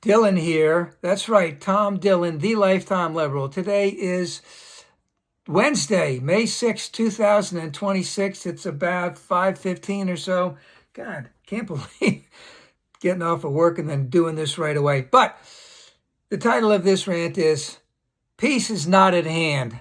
Dylan here. That's right, Tom Dillon, the Lifetime Liberal. Today is Wednesday, May 6th, 2026. It's about 5:15 or so. God, can't believe getting off of work and then doing this right away. But the title of this rant is Peace is Not at Hand.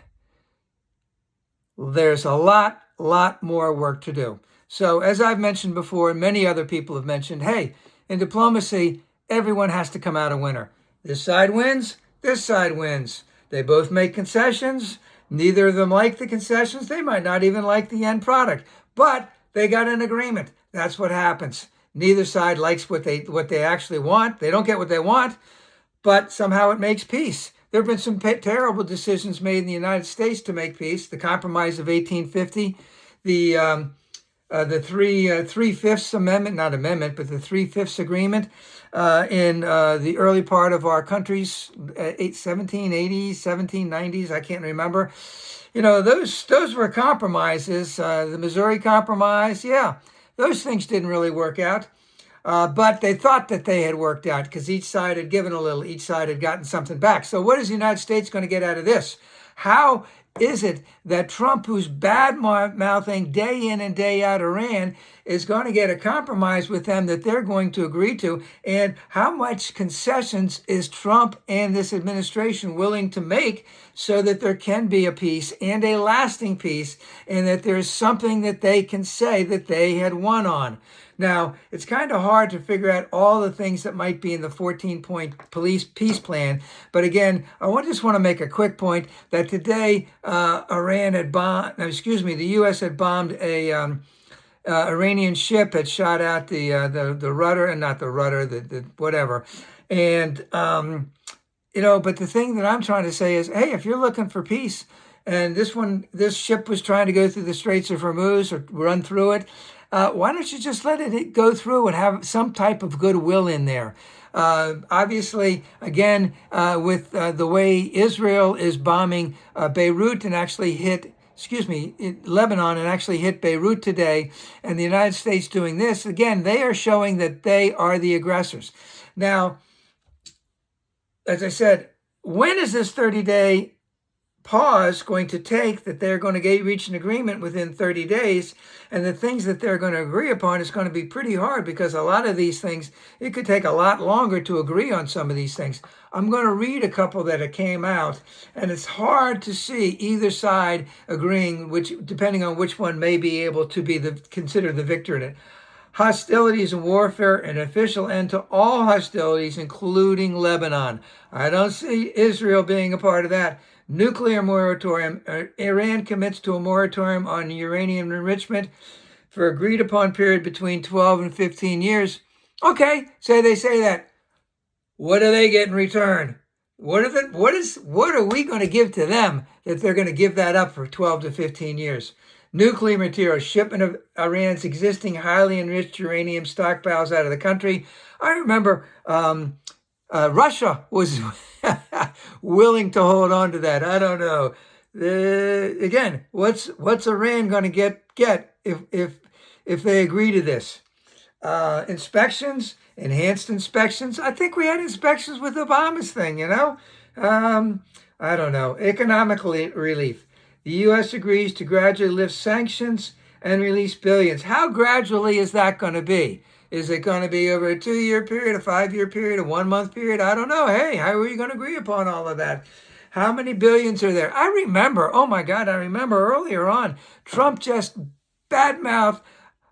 There's a lot more work to do. So as I've mentioned before, and many other people have mentioned, hey, in diplomacy, everyone has to come out a winner. This side wins, this side wins. They both make concessions. Neither of them like the concessions. They might not even like the end product, but they got an agreement. That's what happens. Neither side likes what they actually want. They don't get what they want, but somehow it makes peace. There have been some terrible decisions made in the United States to make peace. The Compromise of 1850, the three-fifths amendment, not amendment, but the three-fifths agreement in the early part of our country's 1780s, 1790s, I can't remember. You know, those were compromises. The Missouri Compromise, yeah, those things didn't really work out. But they thought that they had worked out because each side had given a little, each side had gotten something back. So what is the United States going to get out of this? How is it that Trump, who's bad-mouthing day in and day out Iran, is going to get a compromise with them that they're going to agree to? And how much concessions is Trump and this administration willing to make so that there can be a peace and a lasting peace, and that there's something that they can say that they had won on? Now, it's kind of hard to figure out all the things that might be in the 14-point peace plan. But again, just want to make a quick point that today the U.S. had bombed a Iranian ship, had shot out the rudder, and not the rudder, the whatever. And, but the thing that I'm trying to say is, hey, if you're looking for peace, and this ship was trying to go through the Straits of Hormuz or run through it, why don't you just let it go through and have some type of goodwill in there? Obviously, again, with the way Israel is bombing Beirut and actually Lebanon and actually hit Beirut today, and the United States doing this, again, they are showing that they are the aggressors. Now, as I said, when is this 30-day pause going to take that they're going to reach an agreement within 30 days? And the things that they're going to agree upon is going to be pretty hard, because a lot of these things, it could take a lot longer to agree on some of these things. I'm going to read a couple that came out, and it's hard to see either side agreeing, depending on which one may be able to be considered the victor in it. Hostilities and warfare, an official end to all hostilities, including Lebanon. I don't see Israel being a part of that. Nuclear moratorium. Iran commits to a moratorium on uranium enrichment for agreed upon period between 12 and 15 years. Okay, so they say that. What do they get in return? What are we going to give to them that they're going to give that up for 12 to 15 years? Nuclear material, shipment of Iran's existing highly enriched uranium stockpiles out of the country. I remember Russia was willing to hold on to that. I don't know. Again, what's Iran going to get if they agree to this? Inspections, enhanced inspections. I think we had inspections with Obama's thing. I don't know. Economic relief. The U.S. agrees to gradually lift sanctions and release billions. How gradually is that going to be? Is it going to be over a 2-year period, a 5-year period, a 1-month period? I don't know. Hey, how are you going to agree upon all of that? How many billions are there? I remember earlier on, Trump just badmouthed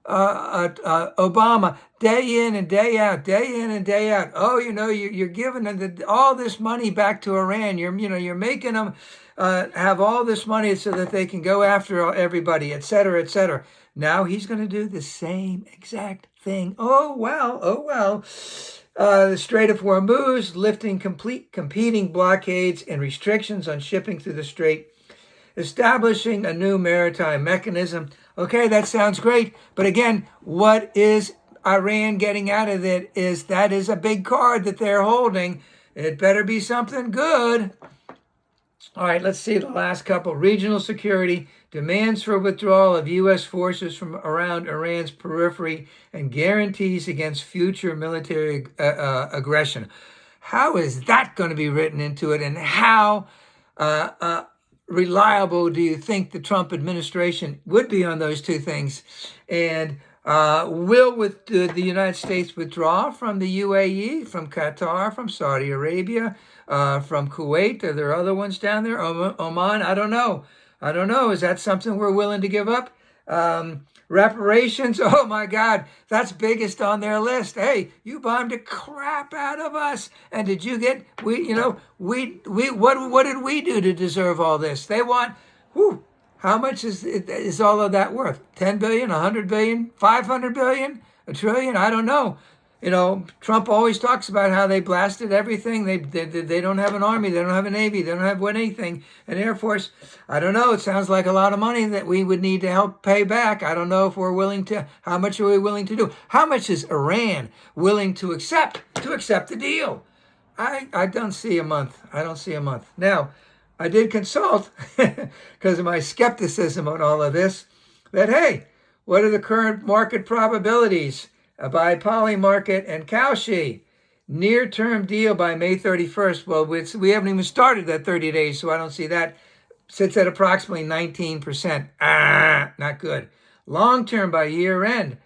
Obama day in and day out. Oh, you're giving all this money back to Iran. You're making them have all this money so that they can go after everybody, et cetera, et cetera. Now he's going to do the same exact thing. Oh, well. The Strait of Hormuz, lifting competing blockades and restrictions on shipping through the strait, establishing a new maritime mechanism. Okay, that sounds great. But again, what is Iran getting out of it? That is a big card that they're holding. It better be something good. All right, let's see the last couple. Regional security, demands for withdrawal of U.S. forces from around Iran's periphery, and guarantees against future military aggression. How is that going to be written into it? And how reliable do you think the Trump administration would be on those two things? And will the United States withdraw from the UAE, from Qatar, from Saudi Arabia, from Kuwait? Are there other ones down there? Oman? I don't know. Is that something we're willing to give up? Reparations? Oh my God, that's biggest on their list. Hey, you bombed the crap out of us, and did you get what did we do to deserve all this? They want, how much is all of that worth? 10 billion, 100 billion, 500 billion, a trillion? I don't know. Trump always talks about how they blasted everything. They don't have an army. They don't have a navy. They don't have anything. An air force. I don't know. It sounds like a lot of money that we would need to help pay back. I don't know if we're willing to. How much are we willing to do? How much is Iran willing to accept the deal? I don't see a month. I don't see a month. Now, I did consult because of my skepticism on all of this. That hey, what are the current market probabilities? By Polymarket and Kalshi, near-term deal by May 31st. Well, we haven't even started that 30 days, so I don't see that. Sits at approximately 19%. Not good. Long-term by year-end,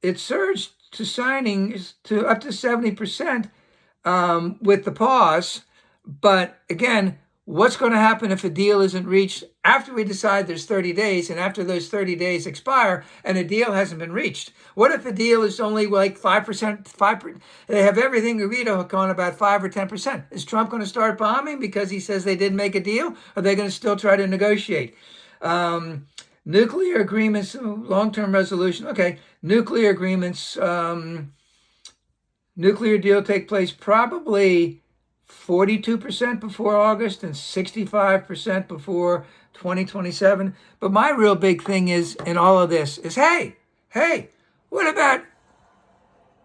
it surged to signing to up to 70% with the pause. But again, what's going to happen if a deal isn't reached after we decide there's 30 days and after those 30 days expire and a deal hasn't been reached? What if the deal is only like 5%? They have everything agreed on about 5 or 10%. Is Trump going to start bombing because he says they didn't make a deal? Or are they going to still try to negotiate? Nuclear agreements, long-term resolution. Okay, nuclear agreements, nuclear deal take place probably 42% before August and 65% before 2027. But my real big thing is in all of this is, hey, what about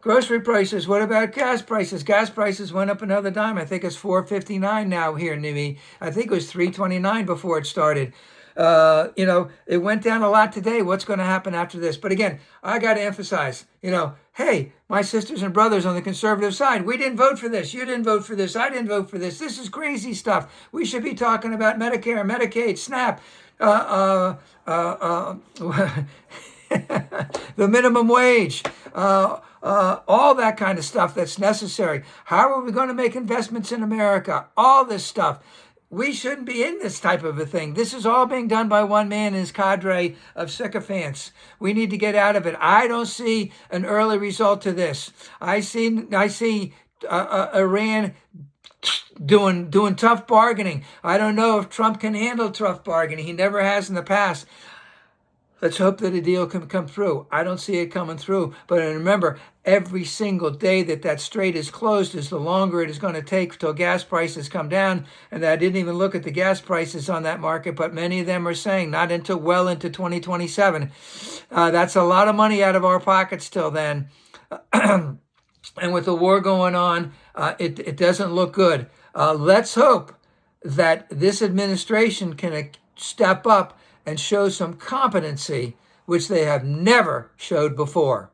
grocery prices? What about gas prices? Gas prices went up another dime. I think it's $4.59 now here near me. I think it was $3.29 before it started. It went down a lot today. What's going to happen after this? But again, I got to emphasize, hey, my sisters and brothers on the conservative side, we didn't vote for this. You didn't vote for this. I didn't vote for this. This is crazy stuff. We should be talking about Medicare, Medicaid, SNAP, the minimum wage, all that kind of stuff that's necessary. How are we going to make investments in America? All this stuff. We shouldn't be in this type of a thing. This is all being done by one man and his cadre of sycophants. We need to get out of it. I don't see an early result to this. I see Iran doing tough bargaining. I don't know if Trump can handle tough bargaining. He never has in the past. Let's hope that a deal can come through. I don't see it coming through. But remember, every single day that strait is closed is the longer it is going to take till gas prices come down. And I didn't even look at the gas prices on that market, but many of them are saying not until well into 2027. That's a lot of money out of our pockets till then. And with the war going on, it doesn't look good. Let's hope that this administration can step up and show some competency, which they have never showed before.